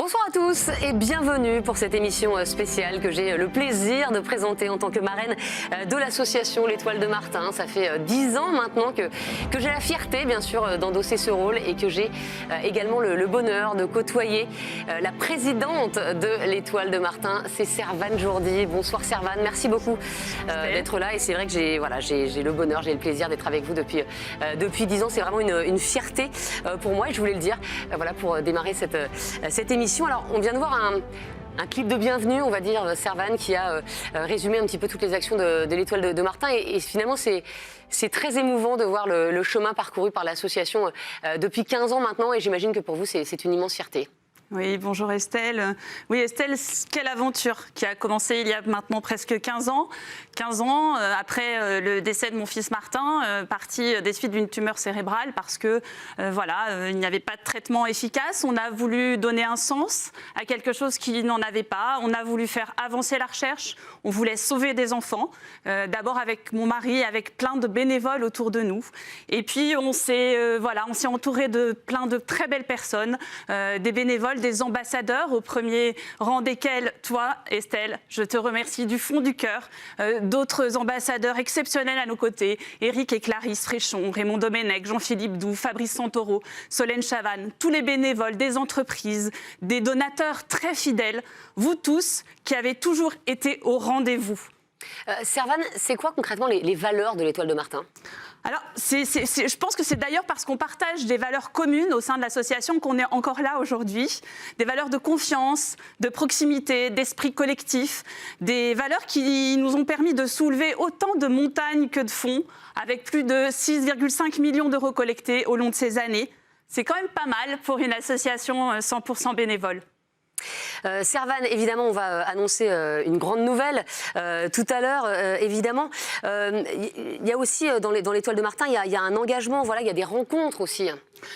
Bonsoir à tous et bienvenue pour cette émission spéciale que j'ai le plaisir de présenter en tant que marraine de l'association L'Étoile de Martin. Ça fait 10 ans maintenant que j'ai la fierté bien sûr d'endosser ce rôle et que j'ai également le bonheur de côtoyer la présidente de L'Étoile de Martin, c'est Servane Jourdi. Bonsoir Servane, merci beaucoup d'être là et c'est vrai que j'ai le bonheur, j'ai le plaisir d'être avec vous depuis 10 ans. C'est vraiment une fierté pour moi et je voulais le dire pour démarrer cette émission. Alors, on vient de voir un clip de bienvenue, on va dire, Servane, qui a résumé un petit peu toutes les actions de l'Étoile de Martin. Et finalement, c'est très émouvant de voir le chemin parcouru par l'association depuis 15 ans maintenant. Et j'imagine que pour vous, c'est une immense fierté. Oui, bonjour Estelle. Oui, Estelle, quelle aventure qui a commencé il y a maintenant presque 15 ans. 15 ans après le décès de mon fils Martin, parti des suites d'une tumeur cérébrale parce que il n'y avait pas de traitement efficace. On a voulu donner un sens à quelque chose qui n'en avait pas. On a voulu faire avancer la recherche. On voulait sauver des enfants. D'abord avec mon mari, avec plein de bénévoles autour de nous. Et puis on s'est entouré de plein de très belles personnes, des bénévoles, des ambassadeurs, au premier rang desquels, toi, Estelle, je te remercie du fond du cœur. D'autres ambassadeurs exceptionnels à nos côtés, Éric et Clarisse Fréchon, Raymond Domenech, Jean-Philippe Doux, Fabrice Santoro, Solène Chavannes, tous les bénévoles, des entreprises, des donateurs très fidèles, vous tous qui avez toujours été au rendez-vous. Servane, c'est quoi concrètement les valeurs de l'Étoile de Martin ? Alors, je pense que c'est d'ailleurs parce qu'on partage des valeurs communes au sein de l'association qu'on est encore là aujourd'hui. Des valeurs de confiance, de proximité, d'esprit collectif. Des valeurs qui nous ont permis de soulever autant de montagnes que de fonds, avec plus de 6,5 millions d'euros collectés au long de ces années. C'est quand même pas mal pour une association 100% bénévole. Servane, évidemment, on va annoncer une grande nouvelle tout à l'heure, évidemment. Il y a aussi, dans l'Étoile de Martin, il y a un engagement, il y a des rencontres aussi.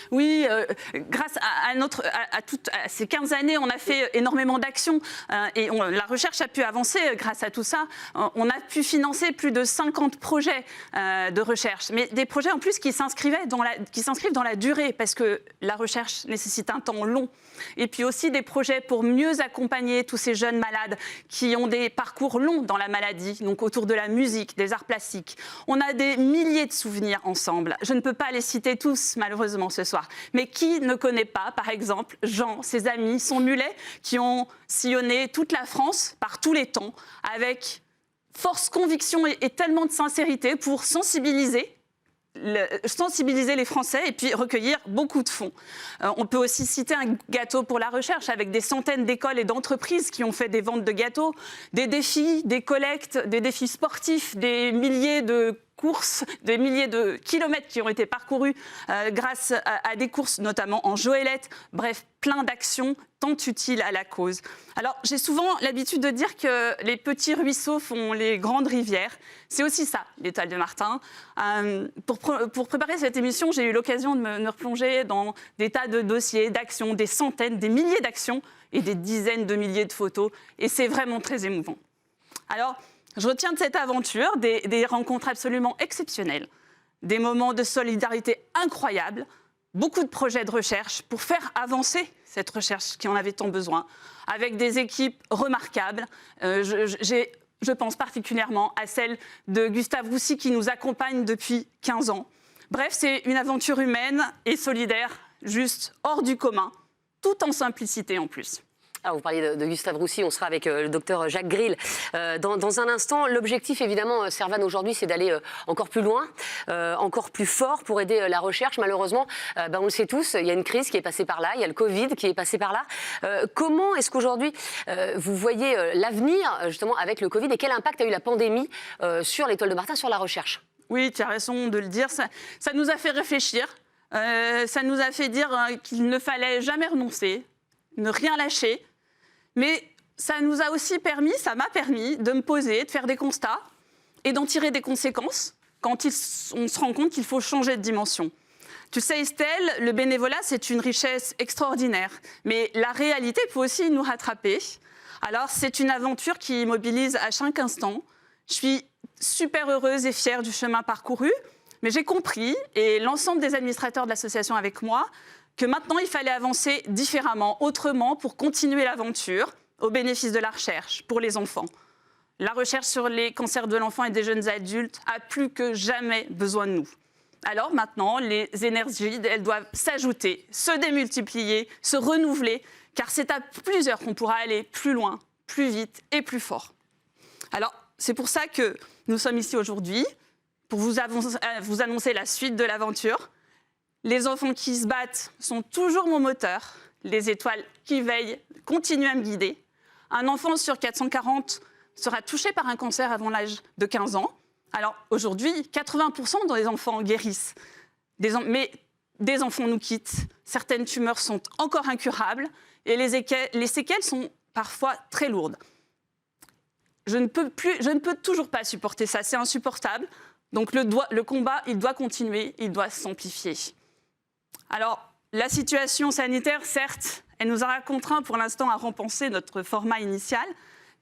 Oui, grâce à ces 15 années, on a fait énormément d'actions et la recherche a pu avancer grâce à tout ça. On a pu financer plus de 50 projets de recherche, mais des projets en plus qui s'inscrivent dans la durée parce que la recherche nécessite un temps long. Et puis aussi des projets pour mieux accompagner tous ces jeunes malades qui ont des parcours longs dans la maladie, donc autour de la musique, des arts plastiques. On a des milliers de souvenirs ensemble. Je ne peux pas les citer tous, malheureusement, ce soir. Mais qui ne connaît pas, par exemple, Jean, ses amis, son mulet, qui ont sillonné toute la France par tous les temps, avec force, conviction et tellement de sincérité pour sensibiliser les Français et puis recueillir beaucoup de fonds. On peut aussi citer un gâteau pour la recherche avec des centaines d'écoles et d'entreprises qui ont fait des ventes de gâteaux, des défis, des collectes, des défis sportifs, des milliers de courses, des milliers de kilomètres qui ont été parcourus grâce à des courses, notamment en goélette. Bref, plein d'actions tant utiles à la cause. Alors, j'ai souvent l'habitude de dire que les petits ruisseaux font les grandes rivières. C'est aussi ça, l'Étoile de Martin. Pour préparer cette émission, j'ai eu l'occasion de me replonger dans des tas de dossiers, d'actions, des centaines, des milliers d'actions et des dizaines de milliers de photos. Et c'est vraiment très émouvant. Alors, je retiens de cette aventure des rencontres absolument exceptionnelles, des moments de solidarité incroyables, beaucoup de projets de recherche pour faire avancer cette recherche qui en avait tant besoin, avec des équipes remarquables. Je pense particulièrement à celle de Gustave Roussy qui nous accompagne depuis 15 ans. Bref, c'est une aventure humaine et solidaire, juste hors du commun, tout en simplicité en plus. Alors, vous parliez de Gustave Roussy, on sera avec le docteur Jacques Grill dans un instant. L'objectif, évidemment, Servane, aujourd'hui, c'est d'aller encore plus loin, encore plus fort pour aider la recherche. Malheureusement, on le sait tous, il y a une crise qui est passée par là, il y a le Covid qui est passé par là. Comment est-ce qu'aujourd'hui, vous voyez l'avenir, justement, avec le Covid et quel impact a eu la pandémie sur l'Étoile de Martin, sur la recherche ? Oui, tu as raison de le dire. Ça nous a fait réfléchir. Ça nous a fait dire qu'il ne fallait jamais renoncer, ne rien lâcher. Mais ça nous a aussi ça m'a permis de me poser, de faire des constats et d'en tirer des conséquences quand on se rend compte qu'il faut changer de dimension. Tu sais, Estelle, le bénévolat, c'est une richesse extraordinaire. Mais la réalité peut aussi nous rattraper. Alors, c'est une aventure qui mobilise à chaque instant. Je suis super heureuse et fière du chemin parcouru. Mais j'ai compris, et l'ensemble des administrateurs de l'association avec moi, que maintenant il fallait avancer différemment, autrement, pour continuer l'aventure au bénéfice de la recherche pour les enfants. La recherche sur les cancers de l'enfant et des jeunes adultes a plus que jamais besoin de nous. Alors maintenant, les énergies, elles doivent s'ajouter, se démultiplier, se renouveler, car c'est à plusieurs qu'on pourra aller plus loin, plus vite et plus fort. Alors, c'est pour ça que nous sommes ici aujourd'hui, pour vous annoncer la suite de l'aventure. Les enfants qui se battent sont toujours mon moteur. Les étoiles qui veillent continuent à me guider. Un enfant sur 440 sera touché par un cancer avant l'âge de 15 ans. Alors aujourd'hui, 80% des enfants guérissent. Mais des enfants nous quittent. Certaines tumeurs sont encore incurables et les séquelles sont parfois très lourdes. Je ne peux toujours pas supporter ça, c'est insupportable. Donc le combat, il doit continuer, il doit s'amplifier. Alors, la situation sanitaire, certes, elle nous aura contraints pour l'instant à repenser notre format initial,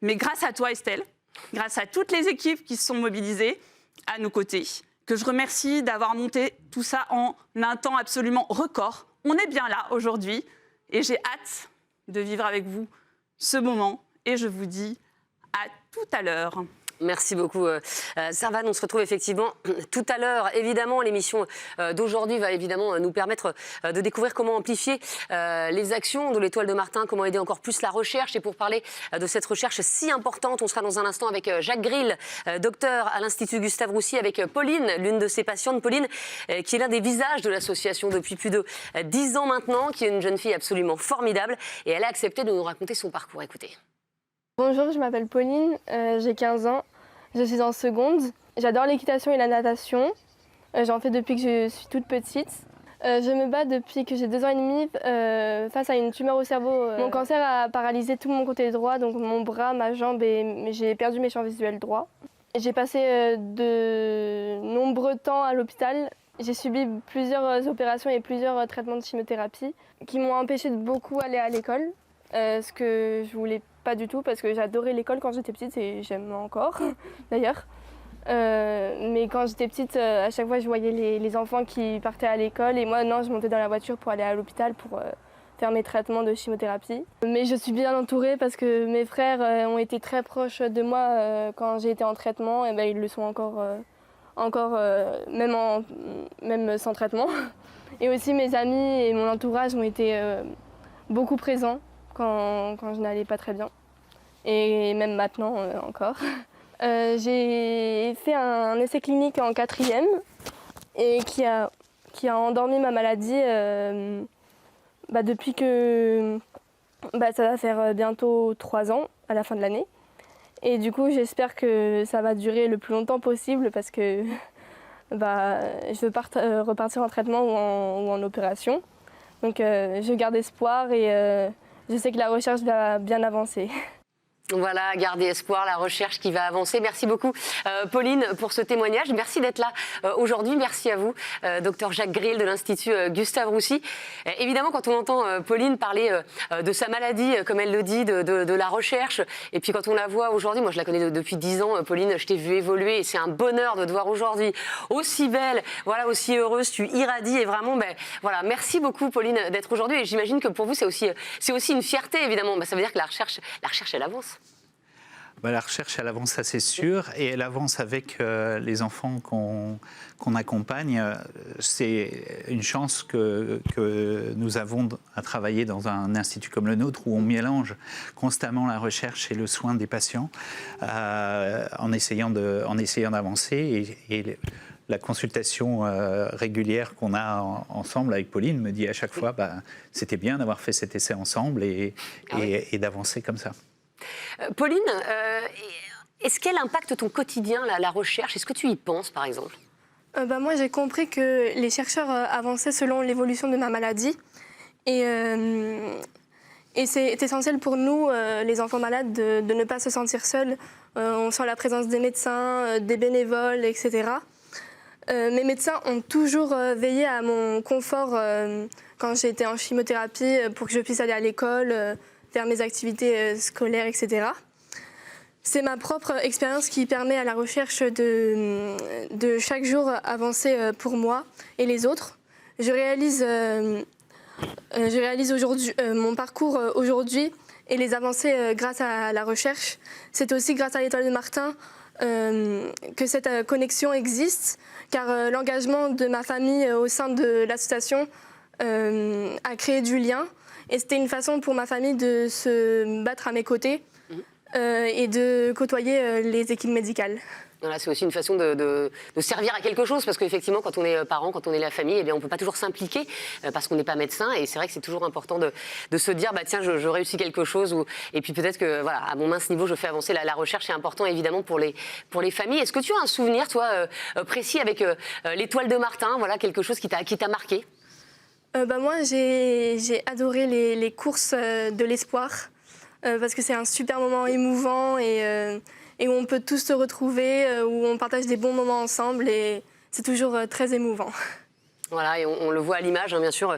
mais grâce à toi, Estelle, grâce à toutes les équipes qui se sont mobilisées à nos côtés, que je remercie d'avoir monté tout ça en un temps absolument record. On est bien là aujourd'hui et j'ai hâte de vivre avec vous ce moment et je vous dis à tout à l'heure. Merci beaucoup, Servane. On se retrouve effectivement tout à l'heure. Évidemment, l'émission d'aujourd'hui va évidemment nous permettre de découvrir comment amplifier les actions de l'Étoile de Martin, comment aider encore plus la recherche. Et pour parler de cette recherche si importante, on sera dans un instant avec Jacques Grill, docteur à l'Institut Gustave Roussy, avec Pauline, l'une de ses patientes. Pauline, qui est l'un des visages de l'association depuis plus de 10 ans maintenant, qui est une jeune fille absolument formidable. Et elle a accepté de nous raconter son parcours. Écoutez. Bonjour, je m'appelle Pauline, j'ai 15 ans, je suis en seconde. J'adore l'équitation et la natation, j'en fais depuis que je suis toute petite. Je me bats depuis que j'ai 2 ans et demi face à une tumeur au cerveau. Mon cancer a paralysé tout mon côté droit, donc mon bras, ma jambe et j'ai perdu mes champs visuels droits. J'ai passé de nombreux temps à l'hôpital. J'ai subi plusieurs opérations et plusieurs traitements de chimiothérapie qui m'ont empêché de beaucoup aller à l'école, ce que je voulais pas du tout parce que j'adorais l'école quand j'étais petite et j'aime encore d'ailleurs. Mais quand j'étais petite, à chaque fois je voyais les enfants qui partaient à l'école et moi non, je montais dans la voiture pour aller à l'hôpital pour faire mes traitements de chimiothérapie. Mais je suis bien entourée parce que mes frères ont été très proches de moi quand j'ai été en traitement et ben, ils le sont encore même sans traitement. Et aussi mes amis et mon entourage ont été beaucoup présents quand je n'allais pas très bien, et même maintenant encore. J'ai fait un essai clinique en 4e et qui a endormi ma maladie depuis que ça va faire bientôt 3 ans à la fin de l'année. Et du coup j'espère que ça va durer le plus longtemps possible parce que je veux repartir en traitement ou en opération. Donc je garde espoir et je sais que la recherche va bien avancer. Voilà, gardez espoir, la recherche qui va avancer. Merci beaucoup, Pauline, pour ce témoignage. Merci d'être là aujourd'hui. Merci à vous, docteur Jacques Grill de l'Institut Gustave Roussy. Évidemment, quand on entend Pauline parler de sa maladie, comme elle le dit, de la recherche, et puis quand on la voit aujourd'hui, moi je la connais depuis 10 ans, Pauline, je t'ai vu évoluer et c'est un bonheur de te voir aujourd'hui aussi belle, voilà, aussi heureuse, tu irradies et vraiment, voilà, merci beaucoup, Pauline, d'être aujourd'hui. Et j'imagine que pour vous, c'est aussi une fierté, évidemment. Ça veut dire que la recherche, elle avance. La recherche, elle avance, ça c'est sûr, et elle avance avec les enfants qu'on accompagne. C'est une chance que nous avons à travailler dans un institut comme le nôtre où on mélange constamment la recherche et le soin des patients en essayant d'avancer. Et la consultation régulière qu'on a ensemble avec Pauline me dit à chaque fois c'était bien d'avoir fait cet essai ensemble et d'avancer comme ça. Pauline, est-ce qu'elle impacte ton quotidien, la recherche? Est-ce que tu y penses, par exemple? Moi, j'ai compris que les chercheurs avançaient selon l'évolution de ma maladie. Et c'est essentiel pour nous, les enfants malades, de ne pas se sentir seuls. On sent la présence des médecins, des bénévoles, etc. Mes médecins ont toujours veillé à mon confort quand j'étais en chimiothérapie pour que je puisse aller à l'école, faire mes activités scolaires, etc. C'est ma propre expérience qui permet à la recherche de chaque jour avancer pour moi et les autres. Je réalise Je réalise aujourd'hui mon parcours aujourd'hui et les avancées grâce à la recherche. C'est aussi grâce à l'Étoile de Martin que cette connexion existe, car l'engagement de ma famille au sein de l'association a créé du lien. Et c'était une façon pour ma famille de se battre à mes côtés et de côtoyer les équipes médicales. Voilà, c'est aussi une façon de servir à quelque chose, parce qu'effectivement, quand on est parent, quand on est la famille, eh bien, on ne peut pas toujours s'impliquer parce qu'on n'est pas médecin. Et c'est vrai que c'est toujours important de se dire, bah, tiens, je réussis quelque chose. Et puis peut-être que, voilà, à mon mince niveau, je fais avancer la recherche. C'est important, évidemment, pour les familles. Est-ce que tu as un souvenir, toi, précis avec l'Étoile de Martin, voilà, quelque chose qui t'a marqué? Moi, j'ai adoré les courses de l'espoir parce que c'est un super moment émouvant et où on peut tous se retrouver, où on partage des bons moments ensemble et c'est toujours très émouvant. Voilà, et on le voit à l'image, hein, bien sûr,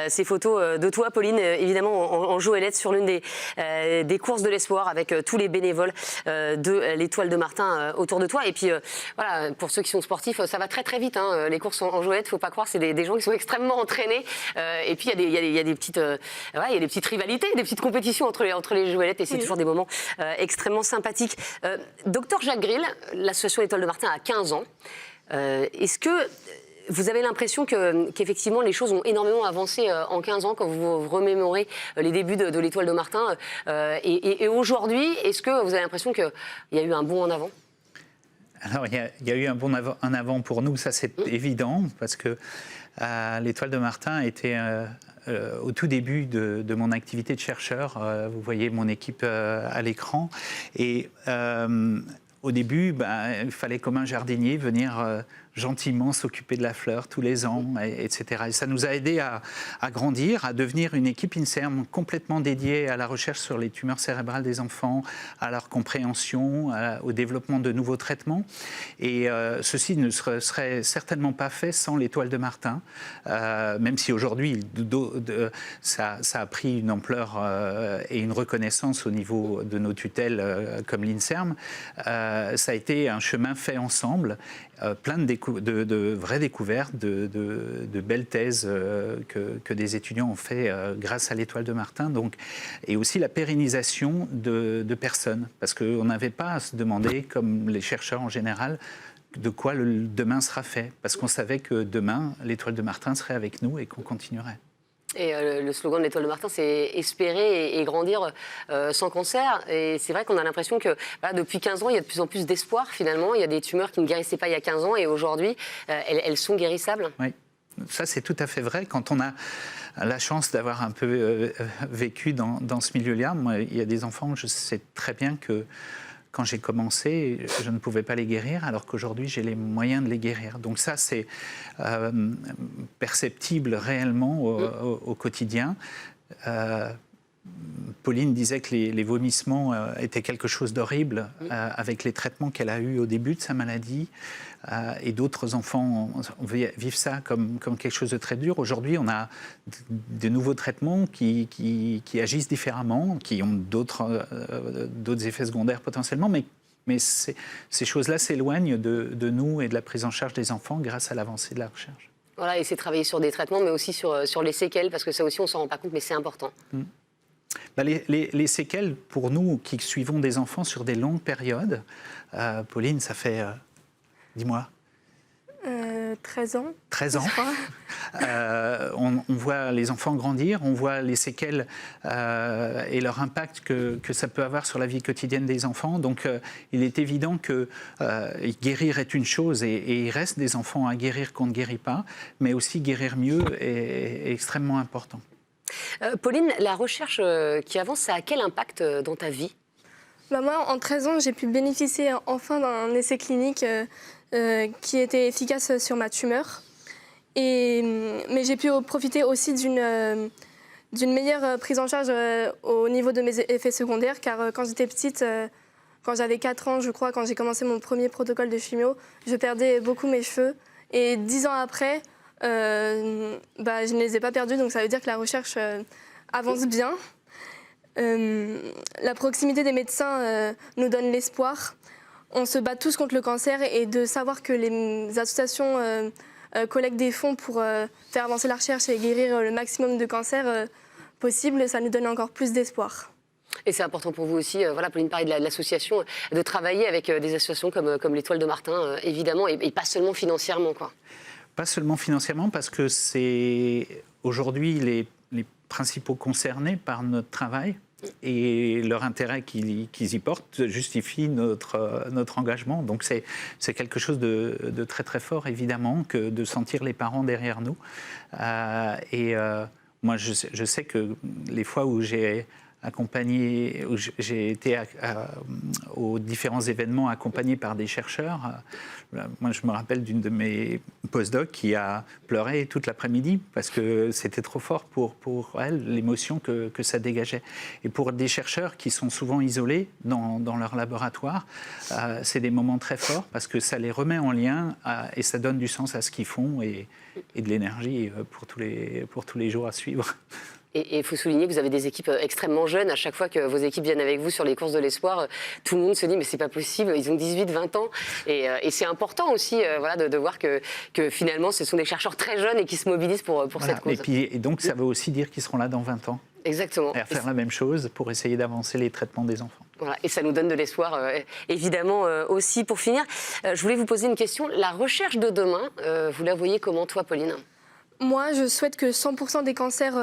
ces photos de toi, Pauline, évidemment en joëlette sur l'une des courses de l'espoir avec tous les bénévoles de l'Étoile de Martin autour de toi. Et puis, voilà, pour ceux qui sont sportifs, ça va très très vite, hein, les courses en joëlette, faut pas croire, c'est des gens qui sont extrêmement entraînés. Et puis, il y a des petites rivalités, des petites compétitions entre les joëlettes et c'est toujours des moments extrêmement sympathiques. Docteur Jacques Grill, l'association Étoile de Martin a 15 ans. Est-ce que vous avez l'impression qu'effectivement les choses ont énormément avancé en 15 ans quand vous remémorez les débuts de l'Étoile de Martin et aujourd'hui, est-ce que vous avez l'impression qu'il y a eu un bond en avant? Alors, il y a eu un bond en avant pour nous, ça c'est évident, parce que l'Étoile de Martin était au tout début de mon activité de chercheur. Vous voyez mon équipe à l'écran. Et au début, il fallait comme un jardinier venir gentiment s'occuper de la fleur tous les ans, etc. Et ça nous a aidé à grandir, à devenir une équipe INSERM complètement dédiée à la recherche sur les tumeurs cérébrales des enfants, à leur compréhension, au développement de nouveaux traitements. Et ceci ne serait certainement pas fait sans l'Étoile de Martin, même si aujourd'hui ça a pris une ampleur et une reconnaissance au niveau de nos tutelles comme l'INSERM. Ça a été un chemin fait ensemble, plein de vraies découvertes, de belles thèses que des étudiants ont fait grâce à l'Étoile de Martin, et aussi la pérennisation de personnes, parce qu'on n'avait pas à se demander, comme les chercheurs en général, de quoi le demain sera fait, parce qu'on savait que demain, l'Étoile de Martin serait avec nous et qu'on continuerait. Et le slogan de l'Étoile de Martin, c'est espérer et grandir sans cancer. Et c'est vrai qu'on a l'impression que depuis 15 ans, il y a de plus en plus d'espoir finalement. Il y a des tumeurs qui ne guérissaient pas il y a 15 ans et aujourd'hui, elles sont guérissables. Oui, ça c'est tout à fait vrai. Quand on a la chance d'avoir un peu vécu dans ce milieu-là, moi, il y a des enfants, je sais très bien que quand j'ai commencé, je ne pouvais pas les guérir, alors qu'aujourd'hui, j'ai les moyens de les guérir. Donc ça, c'est perceptible réellement au quotidien. Pauline disait que les vomissements étaient quelque chose d'horrible avec les traitements qu'elle a eus au début de sa maladie. Et d'autres enfants vivent ça comme quelque chose de très dur. Aujourd'hui, on a de nouveaux traitements qui agissent différemment, qui ont d'autres effets secondaires potentiellement, mais ces choses-là s'éloignent de nous et de la prise en charge des enfants grâce à l'avancée de la recherche. Voilà, et c'est travailler sur des traitements, mais aussi sur les séquelles, parce que ça aussi, on ne s'en rend pas compte, mais c'est important. Les séquelles, pour nous qui suivons des enfants sur des longues périodes, Pauline, ça fait... Dis-moi. 13 ans. 13 ans. On voit les enfants grandir, on voit les séquelles et leur impact que ça peut avoir sur la vie quotidienne des enfants. Donc, il est évident que guérir est une chose et il reste des enfants à guérir qu'on ne guérit pas, mais aussi guérir mieux est extrêmement important. Pauline, la recherche qui avance, ça a quel impact dans ta vie? Moi, en 13 ans, j'ai pu bénéficier enfin d'un essai clinique qui était efficace sur ma tumeur. Mais j'ai pu profiter aussi d'une meilleure prise en charge au niveau de mes effets secondaires, car quand j'étais petite, quand j'avais 4 ans, je crois, quand j'ai commencé mon premier protocole de chimio, je perdais beaucoup mes cheveux. Et 10 ans après, je ne les ai pas perdus, donc ça veut dire que la recherche avance bien. La proximité des médecins nous donne l'espoir. On se bat tous contre le cancer et de savoir que les associations collecte des fonds pour faire avancer la recherche et guérir le maximum de cancers possible, ça nous donne encore plus d'espoir. Et c'est important pour vous aussi, voilà, Pauline parlait de l'association, de travailler avec des associations comme l'Étoile de Martin, évidemment, et pas seulement financièrement, quoi. Pas seulement financièrement, parce que c'est aujourd'hui les principaux concernés par notre travail et leur intérêt qu'ils y portent justifie notre engagement. Donc c'est quelque chose de très très fort, évidemment, que de sentir les parents derrière nous. Moi, je sais que les fois où j'ai accompagné, où j'ai été aux différents événements accompagnés par des chercheurs. Moi, je me rappelle d'une de mes postdocs qui a pleuré toute l'après-midi parce que c'était trop fort pour elle, l'émotion que ça dégageait. Et pour des chercheurs qui sont souvent isolés dans leur laboratoire, c'est des moments très forts parce que ça les remet en lien et ça donne du sens à ce qu'ils font et de l'énergie pour tous les jours à suivre. Et il faut souligner que vous avez des équipes extrêmement jeunes. À chaque fois que vos équipes viennent avec vous sur les courses de l'espoir, tout le monde se dit mais c'est pas possible, ils ont 18, 20 ans. Et c'est important aussi voilà, de voir que finalement ce sont des chercheurs très jeunes et qui se mobilisent pour cette cause. Et donc ça veut aussi dire qu'ils seront là dans 20 ans. Exactement. Et à faire la même chose pour essayer d'avancer les traitements des enfants. Voilà, et ça nous donne de l'espoir, évidemment, aussi. Pour finir, je voulais vous poser une question. La recherche de demain, vous la voyez comment, toi, Pauline ? Moi, je souhaite que 100% des cancers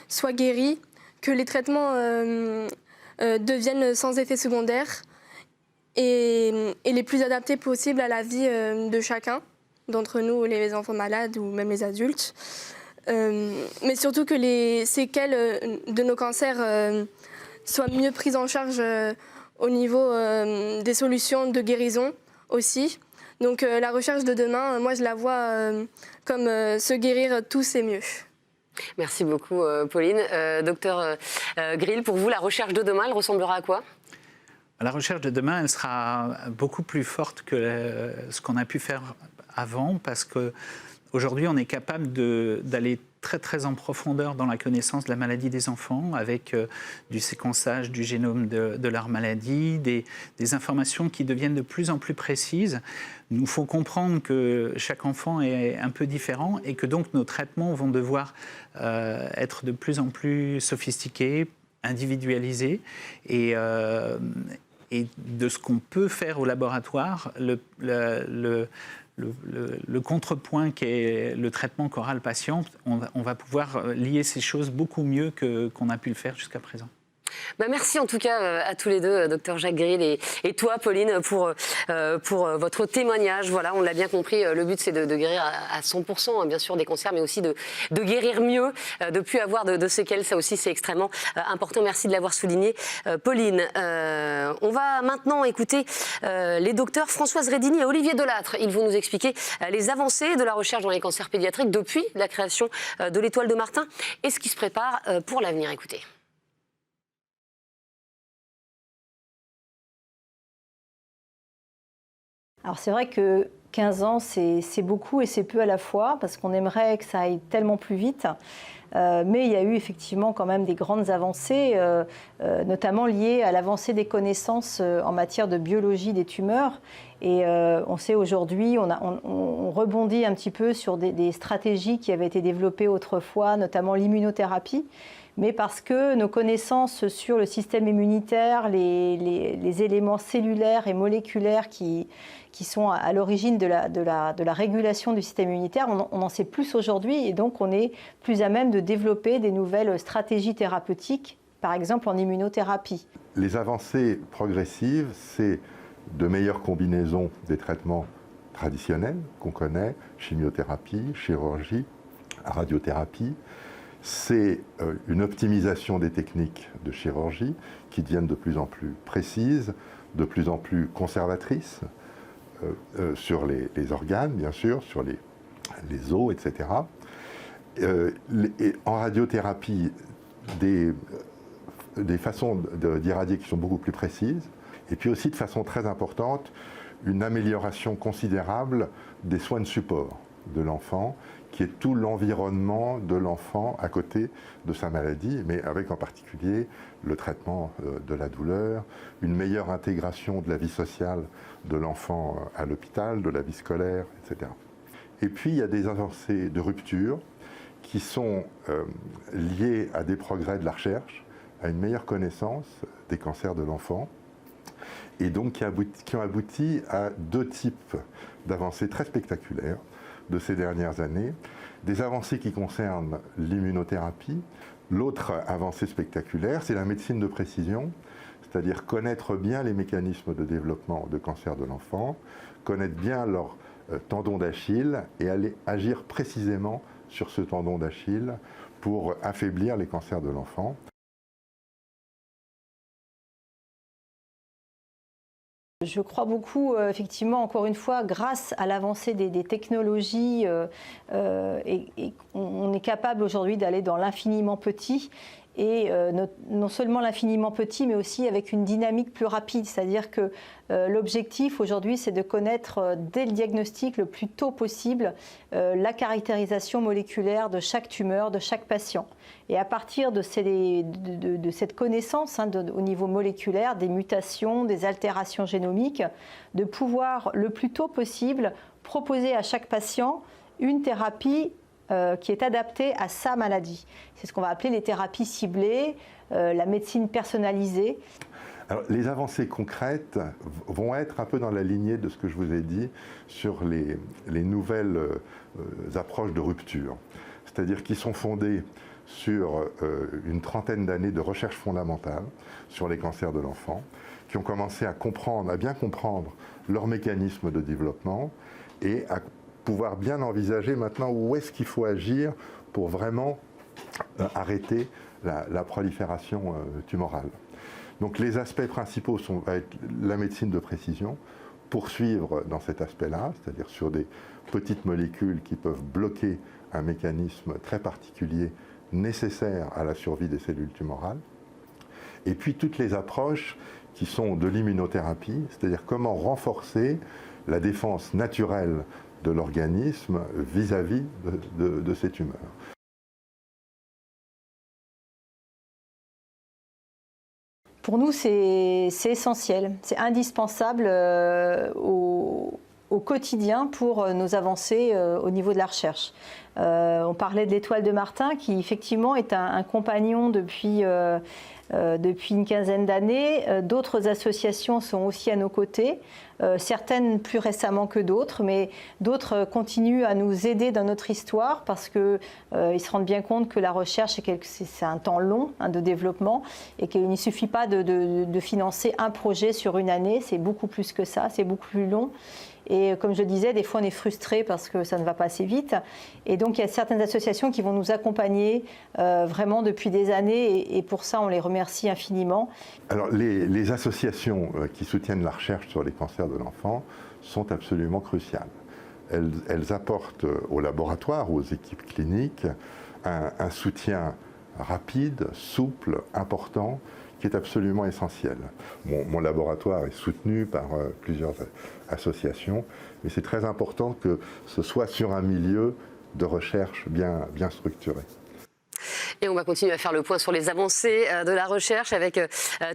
soient guéris, que les traitements deviennent sans effet secondaire et les plus adaptés possibles à la vie de chacun d'entre nous, les enfants malades ou même les adultes. Mais surtout que les séquelles de nos cancers soient mieux prises en charge au niveau des solutions de guérison aussi. Donc la recherche de demain, moi je la vois comme se guérir tous et mieux. Merci beaucoup Pauline. Docteur Grill, pour vous, la recherche de demain, elle ressemblera à quoi ? La recherche de demain, elle sera beaucoup plus forte que ce qu'on a pu faire avant, parce qu'aujourd'hui, on est capable d'aller très très en profondeur dans la connaissance de la maladie des enfants, avec du séquençage du génome de leur maladie, des informations qui deviennent de plus en plus précises. Il nous faut comprendre que chaque enfant est un peu différent et que donc nos traitements vont devoir être de plus en plus sophistiqués, individualisés, et de ce qu'on peut faire au laboratoire, le contrepoint qui est le traitement qu'aura le patient, on va pouvoir lier ces choses beaucoup mieux qu'on a pu le faire jusqu'à présent. Merci en tout cas à tous les deux, Dr Jacques Grill et toi, Pauline, pour votre témoignage. Voilà, on l'a bien compris, le but c'est de guérir à 100%, bien sûr, des cancers, mais aussi de guérir mieux, de ne plus avoir de séquelles. Ça aussi, c'est extrêmement important. Merci de l'avoir souligné, Pauline. On va maintenant écouter les docteurs Françoise Redini et Olivier Delattre. Ils vont nous expliquer les avancées de la recherche dans les cancers pédiatriques depuis la création de l'Étoile de Martin et ce qui se prépare pour l'avenir. Écoutez. Alors c'est vrai que 15 ans, c'est beaucoup et c'est peu à la fois, parce qu'on aimerait que ça aille tellement plus vite. Mais il y a eu effectivement quand même des grandes avancées, notamment liées à l'avancée des connaissances en matière de biologie des tumeurs. Et on sait aujourd'hui, on rebondit un petit peu sur des stratégies qui avaient été développées autrefois, notamment l'immunothérapie. Mais parce que nos connaissances sur le système immunitaire, les éléments cellulaires et moléculaires qui sont à l'origine de la régulation du système immunitaire, on en sait plus aujourd'hui et donc on est plus à même de développer des nouvelles stratégies thérapeutiques, par exemple en immunothérapie. Les avancées progressives, c'est de meilleures combinaisons des traitements traditionnels qu'on connaît, chimiothérapie, chirurgie, radiothérapie. C'est une optimisation des techniques de chirurgie qui deviennent de plus en plus précises, de plus en plus conservatrices sur les organes, bien sûr, sur les os, etc. En radiothérapie, des façons d'irradier qui sont beaucoup plus précises, et puis aussi de façon très importante, une amélioration considérable des soins de support de l'enfant, qui est tout l'environnement de l'enfant à côté de sa maladie, mais avec en particulier le traitement de la douleur, une meilleure intégration de la vie sociale de l'enfant à l'hôpital, de la vie scolaire, etc. Et puis, il y a des avancées de rupture qui sont liées à des progrès de la recherche, à une meilleure connaissance des cancers de l'enfant, et donc qui ont abouti à 2 types d'avancées très spectaculaires de ces dernières années. Des avancées qui concernent l'immunothérapie. L'autre avancée spectaculaire, c'est la médecine de précision, c'est-à-dire connaître bien les mécanismes de développement de cancer de l'enfant, connaître bien leur tendon d'Achille et aller agir précisément sur ce tendon d'Achille pour affaiblir les cancers de l'enfant. Je crois beaucoup, effectivement, encore une fois, grâce à l'avancée des technologies, et on est capable aujourd'hui d'aller dans l'infiniment petit. Et non seulement l'infiniment petit, mais aussi avec une dynamique plus rapide. C'est-à-dire que l'objectif aujourd'hui, c'est de connaître dès le diagnostic le plus tôt possible la caractérisation moléculaire de chaque tumeur, de chaque patient. Et à partir de cette connaissance au niveau moléculaire, des mutations, des altérations génomiques, de pouvoir le plus tôt possible proposer à chaque patient une thérapie qui est adaptée à sa maladie. C'est ce qu'on va appeler les thérapies ciblées, la médecine personnalisée. Alors, les avancées concrètes vont être un peu dans la lignée de ce que je vous ai dit sur les nouvelles approches de rupture, c'est-à-dire qui sont fondées sur une trentaine d'années de recherche fondamentale sur les cancers de l'enfant, qui ont commencé à bien comprendre leurs mécanismes de développement et à pouvoir bien envisager maintenant où est-ce qu'il faut agir pour vraiment arrêter la prolifération tumorale. Donc les aspects principaux vont être la médecine de précision, poursuivre dans cet aspect-là, c'est-à-dire sur des petites molécules qui peuvent bloquer un mécanisme très particulier nécessaire à la survie des cellules tumorales. Et puis toutes les approches qui sont de l'immunothérapie, c'est-à-dire comment renforcer la défense naturelle de l'organisme vis-à-vis de ces tumeurs. Pour nous, c'est essentiel, c'est indispensable au quotidien pour nos avancées au niveau de la recherche. On parlait de l'Étoile de Martin, qui effectivement est un compagnon depuis une quinzaine d'années. D'autres associations sont aussi à nos côtés, certaines plus récemment que d'autres, mais d'autres continuent à nous aider dans notre histoire parce qu'ils se rendent bien compte que la recherche, c'est un temps long de développement et qu'il ne suffit pas de financer un projet sur une année, c'est beaucoup plus que ça, c'est beaucoup plus long. Et comme je le disais, des fois on est frustré parce que ça ne va pas assez vite. Et donc il y a certaines associations qui vont nous accompagner vraiment depuis des années et pour ça on les remercie infiniment. Alors les associations qui soutiennent la recherche sur les cancers de l'enfant sont absolument cruciales. Elles apportent aux laboratoires, aux équipes cliniques, un soutien rapide, souple, important, qui est absolument essentiel. Mon laboratoire est soutenu par plusieurs associations, mais c'est très important que ce soit sur un milieu de recherche bien structuré. Et on va continuer à faire le point sur les avancées de la recherche avec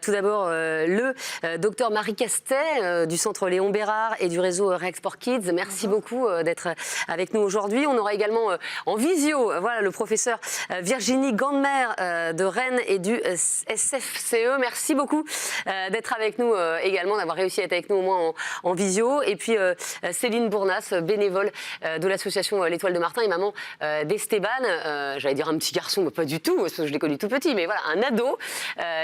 tout d'abord le docteur Marie Castet du Centre Léon Bérard et du réseau Réexport Kids. Merci beaucoup d'être avec nous aujourd'hui. On aura également en visio le professeur Virginie Gandmer de Rennes et du SFCE. Merci beaucoup d'être avec nous également, d'avoir réussi à être avec nous au moins en visio. Et puis Céline Bournas, bénévole de l'association L'Étoile de Martin et maman d'Esteban. J'allais dire un petit garçon, mais pas du tout, parce que je l'ai connu tout petit, mais voilà, un ado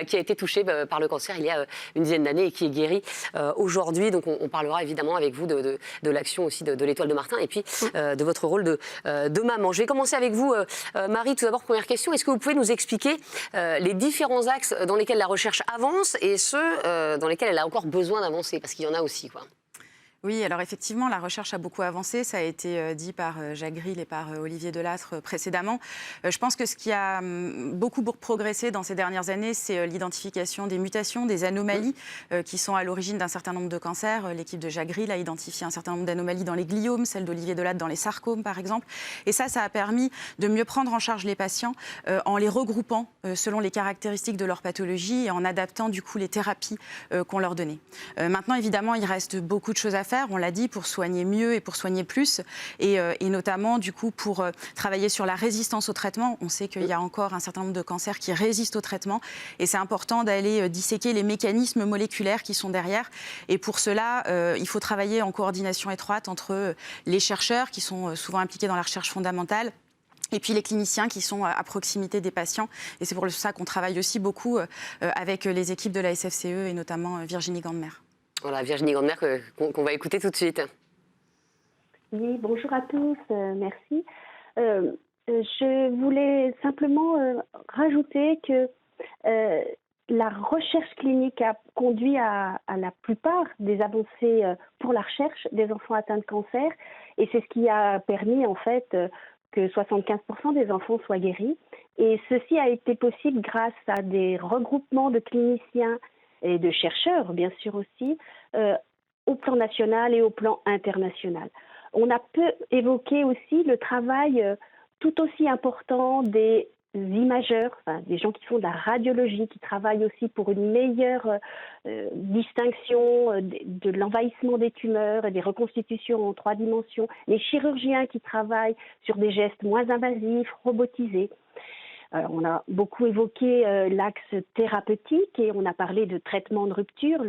qui a été touché par le cancer il y a une dizaine d'années et qui est guéri aujourd'hui. Donc on parlera évidemment avec vous de l'action aussi de l'Étoile de Martin et puis de votre rôle de maman. Je vais commencer avec vous, Marie. Tout d'abord, première question, est-ce que vous pouvez nous expliquer les différents axes dans lesquels la recherche avance et ceux dans lesquels elle a encore besoin d'avancer, parce qu'il y en a aussi, quoi. Oui, alors effectivement, la recherche a beaucoup avancé. Ça a été dit par Jacques Gril et par Olivier Delattre précédemment. Je pense que ce qui a beaucoup progressé dans ces dernières années, c'est l'identification des mutations, des anomalies qui sont à l'origine d'un certain nombre de cancers. L'équipe de Jacques Gril a identifié un certain nombre d'anomalies dans les gliomes, celle d'Olivier Delattre dans les sarcomes, par exemple. Et ça a permis de mieux prendre en charge les patients en les regroupant selon les caractéristiques de leur pathologie et en adaptant du coup les thérapies qu'on leur donnait. Maintenant, évidemment, il reste beaucoup de choses à faire. faire, on l'a dit, pour soigner mieux et pour soigner plus, et notamment du coup pour travailler sur la résistance au traitement. On sait qu'il y a encore un certain nombre de cancers qui résistent au traitement, et c'est important d'aller disséquer les mécanismes moléculaires qui sont derrière. Et pour cela, il faut travailler en coordination étroite entre les chercheurs qui sont souvent impliqués dans la recherche fondamentale, et puis les cliniciens qui sont à proximité des patients. Et c'est pour ça qu'on travaille aussi beaucoup avec les équipes de la SFCE et notamment Virginie Gandmer. Voilà, Virginie Gandmer qu'on va écouter tout de suite. Oui, bonjour à tous, merci. Je voulais simplement rajouter que la recherche clinique a conduit à la plupart des avancées pour la recherche des enfants atteints de cancer, et c'est ce qui a permis en fait que 75% des enfants soient guéris. Et ceci a été possible grâce à des regroupements de cliniciens et de chercheurs, bien sûr aussi, au plan national et au plan international. On a peu évoqué aussi le travail tout aussi important des imageurs, enfin, des gens qui font de la radiologie, qui travaillent aussi pour une meilleure distinction de l'envahissement des tumeurs et des reconstitutions en 3 dimensions, les chirurgiens qui travaillent sur des gestes moins invasifs, robotisés. On a beaucoup évoqué l'axe thérapeutique et on a parlé de traitement de rupture.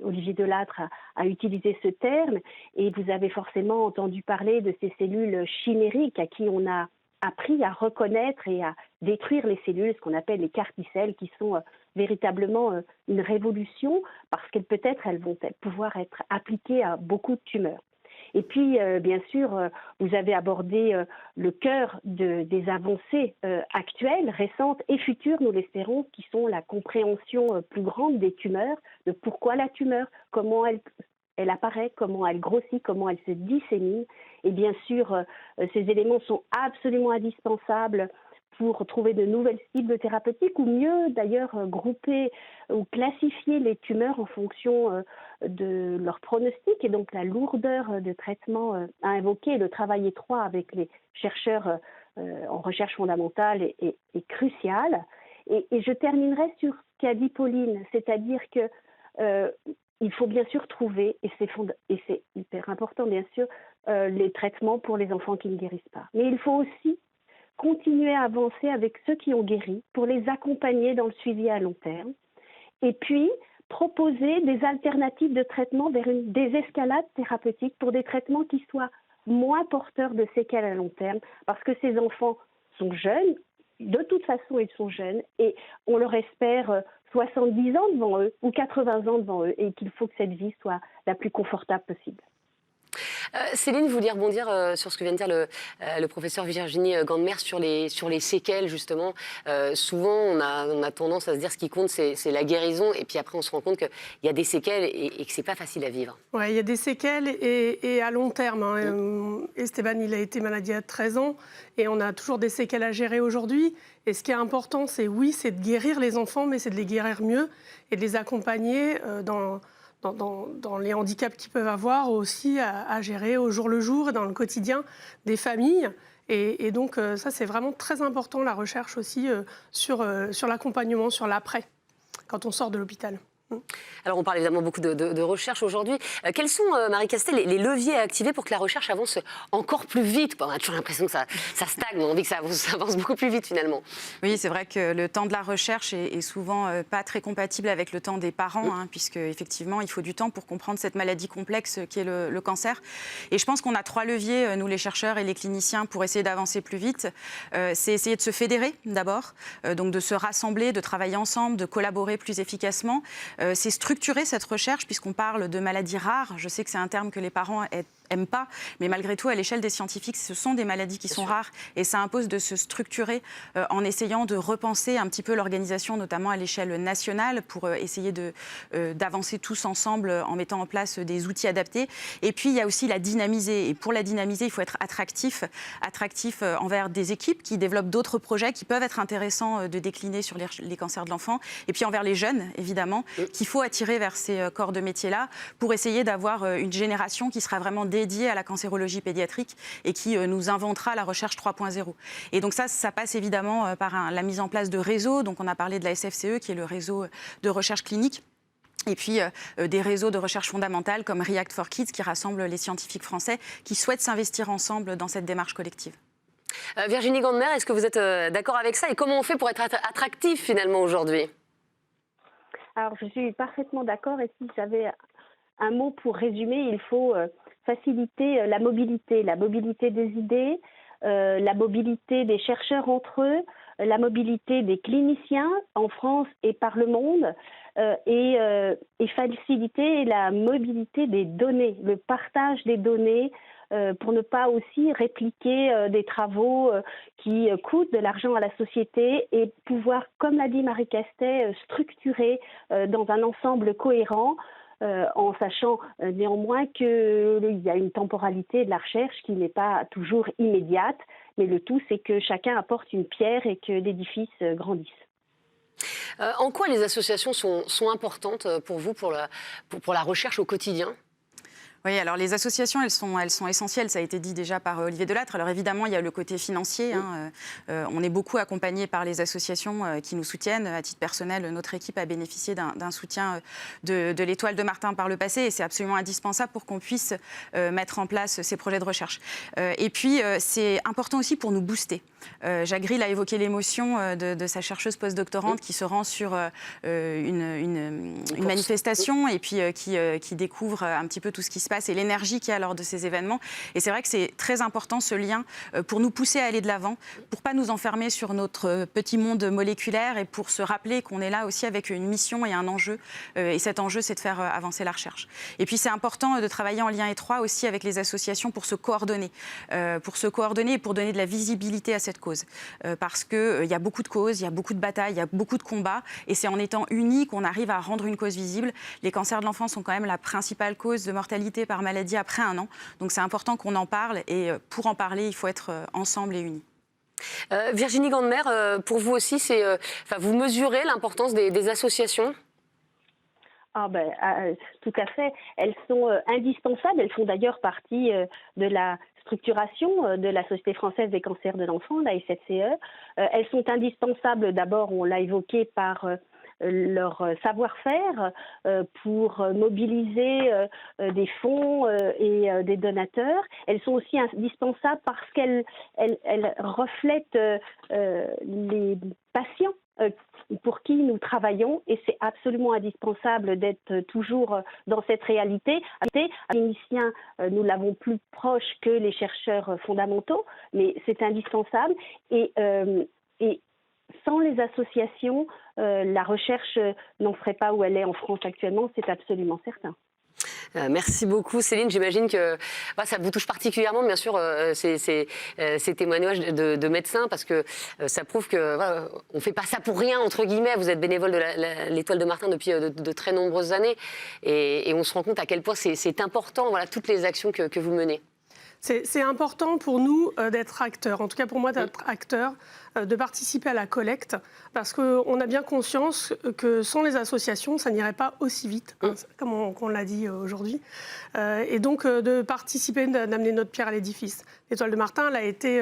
Olivier Delattre a utilisé ce terme, et vous avez forcément entendu parler de ces cellules chimériques à qui on a appris à reconnaître et à détruire les cellules, ce qu'on appelle les CAR-T-cells, qui sont véritablement une révolution parce qu'elles vont pouvoir être appliquées à beaucoup de tumeurs. Et puis, bien sûr, vous avez abordé le cœur des avancées actuelles, récentes et futures, nous l'espérons, qui sont la compréhension plus grande des tumeurs, de pourquoi la tumeur, comment elle apparaît, comment elle grossit, comment elle se dissémine. Et bien sûr, ces éléments sont absolument indispensables pour trouver de nouvelles cibles thérapeutiques, ou mieux d'ailleurs grouper ou classifier les tumeurs en fonction de leur pronostic, et donc la lourdeur de traitement à invoquer. Le travail étroit avec les chercheurs en recherche fondamentale est crucial. Et je terminerai sur ce qu'a dit Pauline, c'est-à-dire que il faut bien sûr trouver, et c'est hyper important bien sûr, les traitements pour les enfants qui ne guérissent pas. Mais il faut aussi continuer à avancer avec ceux qui ont guéri pour les accompagner dans le suivi à long terme. Et puis, proposer des alternatives de traitement vers une désescalade thérapeutique pour des traitements qui soient moins porteurs de séquelles à long terme, parce que ces enfants sont jeunes, de toute façon ils sont jeunes, et on leur espère 70 ans devant eux ou 80 ans devant eux, et qu'il faut que cette vie soit la plus confortable possible. Céline, vous vouliez rebondir sur ce que vient de dire le professeur Virginie Gandmer sur les séquelles, justement. Souvent, on a tendance à se dire ce qui compte, c'est la guérison, et puis après, on se rend compte qu'il y a des séquelles et que ce n'est pas facile à vivre. Oui, il y a des séquelles et à long terme. Hein. Esteban, il a été malade il y a 13 ans, et on a toujours des séquelles à gérer aujourd'hui. Et ce qui est important, c'est de guérir les enfants, mais c'est de les guérir mieux et de les accompagner dans les handicaps qu'ils peuvent avoir aussi à gérer au jour le jour et dans le quotidien des familles. Et donc ça, c'est vraiment très important, la recherche aussi sur l'accompagnement, sur l'après, quand on sort de l'hôpital. Alors, on parle évidemment beaucoup de recherche aujourd'hui. Quels sont, Marie Castel, les leviers à activer pour que la recherche avance encore plus vite? On a toujours l'impression que ça stagne, mais on dit que ça avance beaucoup plus vite, finalement. Oui, c'est vrai que le temps de la recherche est souvent pas très compatible avec le temps des parents, puisque effectivement, il faut du temps pour comprendre cette maladie complexe qui est le cancer. Et je pense qu'on a 3 leviers, nous les chercheurs et les cliniciens, pour essayer d'avancer plus vite. C'est essayer de se fédérer, d'abord, donc de se rassembler, de travailler ensemble, de collaborer plus efficacement. C'est structurer cette recherche, puisqu'on parle de maladies rares. Je sais que c'est un terme que les parents n'aiment pas, mais malgré tout, à l'échelle des scientifiques, ce sont des maladies qui sont rares, et ça impose de se structurer en essayant de repenser un petit peu l'organisation, notamment à l'échelle nationale, pour essayer d'avancer tous ensemble en mettant en place des outils adaptés. Et puis, il y a aussi la dynamiser. Et pour la dynamiser, il faut être attractif envers des équipes qui développent d'autres projets qui peuvent être intéressants de décliner sur les cancers de l'enfant. Et puis envers les jeunes, évidemment, qu'il faut attirer vers ces corps de métier-là pour essayer d'avoir une génération qui sera vraiment dédiée à la cancérologie pédiatrique et qui nous inventera la recherche 3.0. Et donc ça passe évidemment par la mise en place de réseaux. Donc on a parlé de la SFCE, qui est le réseau de recherche clinique, Et puis des réseaux de recherche fondamentale comme React for Kids qui rassemblent les scientifiques français qui souhaitent s'investir ensemble dans cette démarche collective. Virginie Gandmer, est-ce que vous êtes d'accord avec ça? Et comment on fait pour être attractif finalement aujourd'hui? Alors, je suis parfaitement d'accord. Et si j'avais un mot pour résumer, il faut faciliter la mobilité des idées, la mobilité des chercheurs entre eux, la mobilité des cliniciens en France et par le monde, et faciliter la mobilité des données, le partage des données, pour ne pas aussi répliquer des travaux qui coûtent de l'argent à la société et pouvoir, comme l'a dit Marie Castet, structurer dans un ensemble cohérent, en sachant néanmoins qu'il y a une temporalité de la recherche qui n'est pas toujours immédiate, mais le tout c'est que chacun apporte une pierre et que l'édifice grandisse. En quoi les associations sont importantes pour vous, pour la recherche au quotidien? Oui, alors les associations, elles sont essentielles. Ça a été dit déjà par Olivier Delattre. Alors évidemment, il y a le côté financier. On est beaucoup accompagnés par les associations qui nous soutiennent. À titre personnel, notre équipe a bénéficié d'un soutien de l'Étoile de Martin par le passé. Et c'est absolument indispensable pour qu'on puisse mettre en place ces projets de recherche. Et puis, c'est important aussi pour nous booster. Jacques Grill a évoqué l'émotion de sa chercheuse postdoctorante qui se rend sur une manifestation et puis qui découvre un petit peu tout ce qui se passe et l'énergie qu'il y a lors de ces événements. Et c'est vrai que c'est très important ce lien pour nous pousser à aller de l'avant, pour pas nous enfermer sur notre petit monde moléculaire et pour se rappeler qu'on est là aussi avec une mission et un enjeu. Et cet enjeu, c'est de faire avancer la recherche. Et puis c'est important de travailler en lien étroit aussi avec les associations pour se coordonner et pour donner de la visibilité à cette cause. Parce qu'il y a beaucoup de causes, il y a beaucoup de batailles, il y a beaucoup de combats. Et c'est en étant unis qu'on arrive à rendre une cause visible. Les cancers de l'enfant sont quand même la principale cause de mortalité par maladie après 1 an. Donc c'est important qu'on en parle. Et pour en parler, il faut être ensemble et unis. Virginie Gandmer, pour vous aussi, vous mesurez l'importance des associations? Tout à fait. Elles sont indispensables. Elles font d'ailleurs partie de la structuration de la Société française des cancers de l'enfant, la SFCE. Elles sont indispensables, d'abord, on l'a évoqué, par leur savoir-faire pour mobiliser des fonds et des donateurs. Elles sont aussi indispensables parce qu'elles reflètent les patients pour qui nous travaillons, et c'est absolument indispensable d'être toujours dans cette réalité. Les cliniciens, nous l'avons plus proche que les chercheurs fondamentaux, mais c'est indispensable. Et sans les associations, la recherche n'en serait pas où elle est en France actuellement, c'est absolument certain. Merci beaucoup Céline, j'imagine que ça vous touche particulièrement bien sûr ces témoignages de médecins, parce que ça prouve que on ne fait pas ça pour rien entre guillemets. Vous êtes bénévole de l'Étoile de Martin depuis de très nombreuses années et on se rend compte à quel point c'est important toutes les actions que vous menez. C'est important pour nous d'être acteurs, en tout cas pour moi d'être acteur, de participer à la collecte, parce qu'on a bien conscience que sans les associations, ça n'irait pas aussi vite, comme on l'a dit aujourd'hui. Et donc de participer, d'amener notre pierre à l'édifice. L'Étoile de Martin, elle a été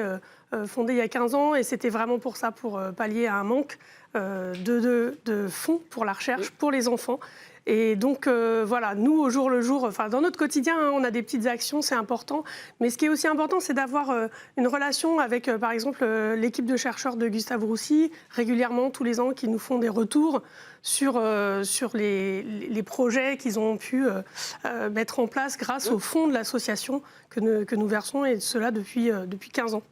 fondée il y a 15 ans et c'était vraiment pour ça, pour pallier à un manque de fonds pour la recherche, pour les enfants. Et donc, nous, au jour le jour, dans notre quotidien, on a des petites actions, c'est important. Mais ce qui est aussi important, c'est d'avoir une relation avec, par exemple, l'équipe de chercheurs de Gustave Roussy, régulièrement, tous les ans, qui nous font des retours sur les projets qu'ils ont pu mettre en place grâce aux fonds de l'association que nous versons, et cela depuis 15 ans.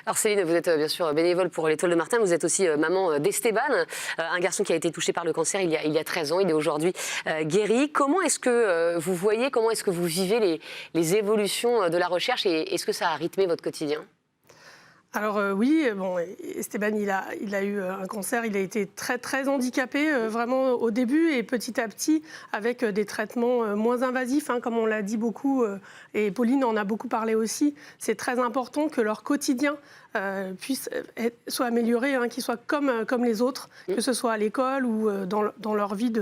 Alors Céline, vous êtes bien sûr bénévole pour l'Étoile de Martin, vous êtes aussi maman d'Esteban, un garçon qui a été touché par le cancer il y a 13 ans, il est aujourd'hui guéri. Comment est-ce que vous voyez, comment est-ce que vous vivez les évolutions de la recherche et est-ce que ça a rythmé votre quotidien ? Alors oui, Esteban, il a eu un cancer, il a été très très handicapé vraiment au début et petit à petit avec des traitements moins invasifs, comme on l'a dit beaucoup et Pauline en a beaucoup parlé aussi. C'est très important que leur quotidien soit amélioré, qu'ils soient comme les autres, que ce soit à l'école ou dans leur vie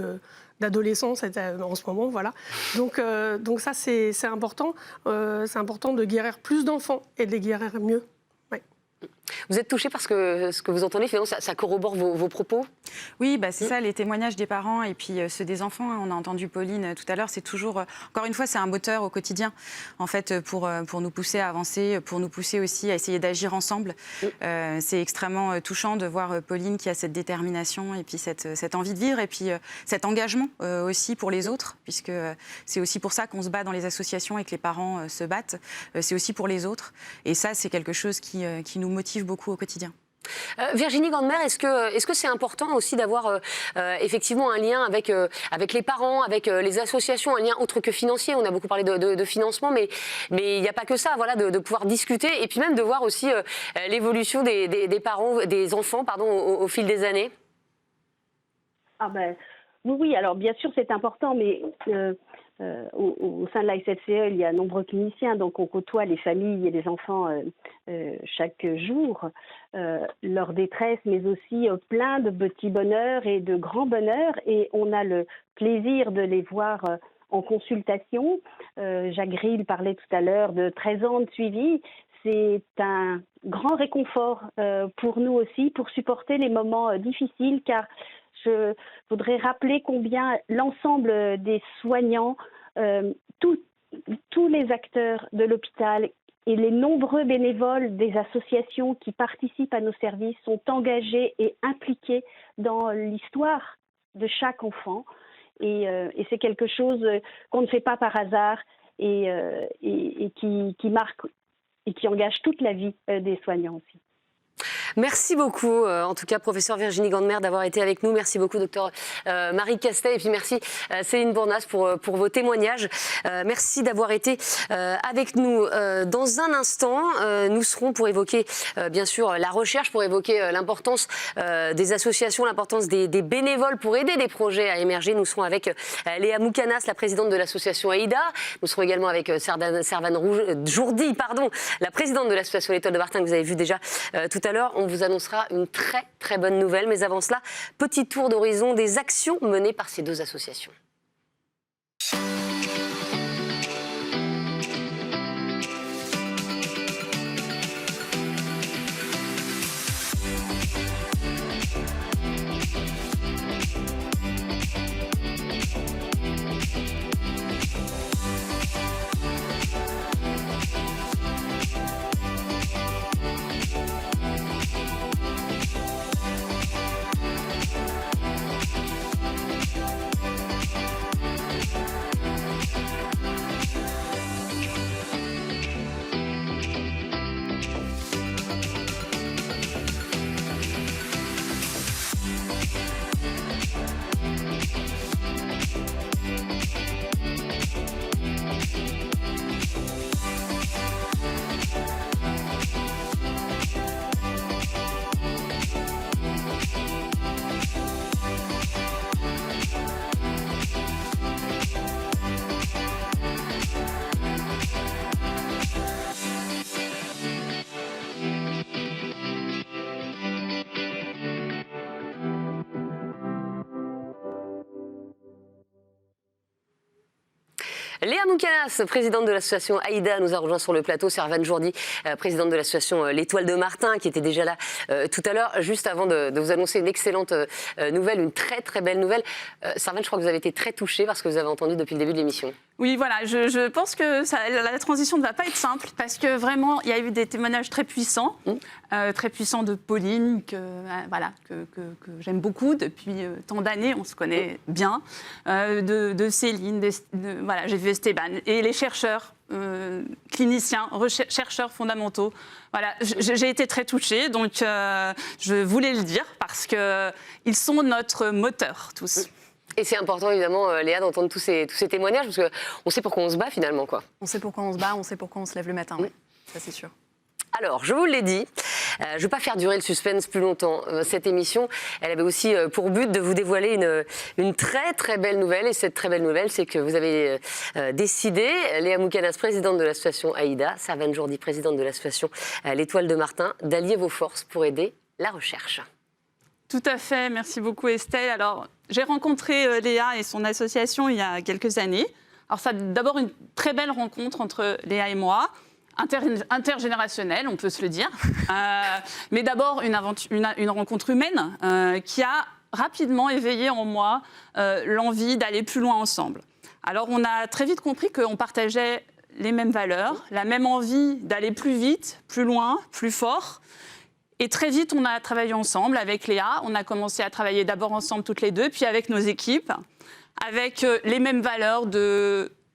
d'adolescence en ce moment, voilà. Donc ça c'est important. C'est important de guérir plus d'enfants et de les guérir mieux. Vous êtes touchée par ce que vous entendez, finalement, ça corrobore vos propos? Oui, c'est ça, les témoignages des parents et puis ceux des enfants. On a entendu Pauline tout à l'heure, c'est toujours, encore une fois, c'est un moteur au quotidien, en fait, pour nous pousser à avancer, pour nous pousser aussi à essayer d'agir ensemble. C'est extrêmement touchant de voir Pauline qui a cette détermination et puis cette envie de vivre et puis cet engagement aussi pour les autres, puisque c'est aussi pour ça qu'on se bat dans les associations et que les parents se battent. C'est aussi pour les autres. Et ça, c'est quelque chose qui nous motive beaucoup au quotidien. Virginie Grandemer, est-ce que c'est important aussi d'avoir effectivement un lien avec les parents, avec les associations, un lien autre que financier? On a beaucoup parlé de financement, mais il n'y a pas que ça, voilà, de pouvoir discuter et puis même de voir aussi l'évolution des parents, des enfants, pardon, au fil des années. Oui, alors bien sûr c'est important, mais au sein de la SFCE, il y a nombreux cliniciens, donc on côtoie les familles et les enfants chaque jour, leur détresse, mais aussi plein de petits bonheurs et de grands bonheurs, et on a le plaisir de les voir en consultation. Jacques Grill parlait tout à l'heure de 13 ans de suivi. C'est un grand réconfort pour nous aussi, pour supporter les moments difficiles, car je voudrais rappeler combien l'ensemble des soignants, tous les acteurs de l'hôpital et les nombreux bénévoles des associations qui participent à nos services sont engagés et impliqués dans l'histoire de chaque enfant. Et c'est quelque chose qu'on ne fait pas par hasard et qui marque et qui engage toute la vie des soignants aussi. Merci beaucoup, en tout cas, professeur Virginie Grandemer, d'avoir été avec nous. Merci beaucoup, docteur Marie Castet. Et puis merci, Céline Bournas, pour vos témoignages. Merci d'avoir été avec nous. Dans un instant, nous serons pour évoquer, bien sûr, la recherche, pour évoquer l'importance des associations, l'importance des bénévoles pour aider des projets à émerger. Nous serons avec Léa Moukanas, la présidente de l'association AIDA. Nous serons également avec Servane Jourdi, la présidente de l'association L'Étoile de Martin, que vous avez vu déjà tout à l'heure. On vous annoncera une très très bonne nouvelle. Mais avant cela, petit tour d'horizon des actions menées par ces deux associations. Léa Moukanas, présidente de l'association AIDA, nous a rejoint sur le plateau. Servane Jourdi, présidente de l'association L'Étoile de Martin, qui était déjà là tout à l'heure, juste avant de vous annoncer une excellente nouvelle, une très très belle nouvelle. Servane, je crois que vous avez été très touchée par ce que vous avez entendu depuis le début de l'émission. Oui, voilà, je pense que la transition ne va pas être simple parce que vraiment, il y a eu des témoignages très puissants de Pauline, que j'aime beaucoup depuis tant d'années, on se connaît bien, de Céline, voilà, j'ai vu Esteban, et les chercheurs, cliniciens, chercheurs fondamentaux. Voilà, j'ai été très touchée, donc je voulais le dire parce qu'ils sont notre moteur, tous. Et c'est important, évidemment, Léa, d'entendre tous ces témoignages, parce qu'on sait pourquoi on se bat, finalement, quoi. On sait pourquoi on se bat, on sait pourquoi on se lève le matin, oui. Ça c'est sûr. Alors, je vous l'ai dit, je ne vais pas faire durer le suspense plus longtemps. Cette émission, elle avait aussi pour but de vous dévoiler une très très belle nouvelle. Et cette très belle nouvelle, c'est que vous avez décidé, Léa Moukanas, présidente de l'association AIDA, Servane Jourdi, présidente de l'association L'Étoile de Martin, d'allier vos forces pour aider la recherche. Tout à fait, merci beaucoup Estelle. Alors, j'ai rencontré Léa et son association il y a quelques années. Alors, ça d'abord une très belle rencontre entre Léa et moi. intergénérationnelle, on peut se le dire. Mais d'abord, une rencontre humaine qui a rapidement éveillé en moi l'envie d'aller plus loin ensemble. Alors, on a très vite compris qu'on partageait les mêmes valeurs, la même envie d'aller plus vite, plus loin, plus fort. Et très vite, on a travaillé ensemble avec Léa. On a commencé à travailler d'abord ensemble toutes les deux, puis avec nos équipes, avec les mêmes valeurs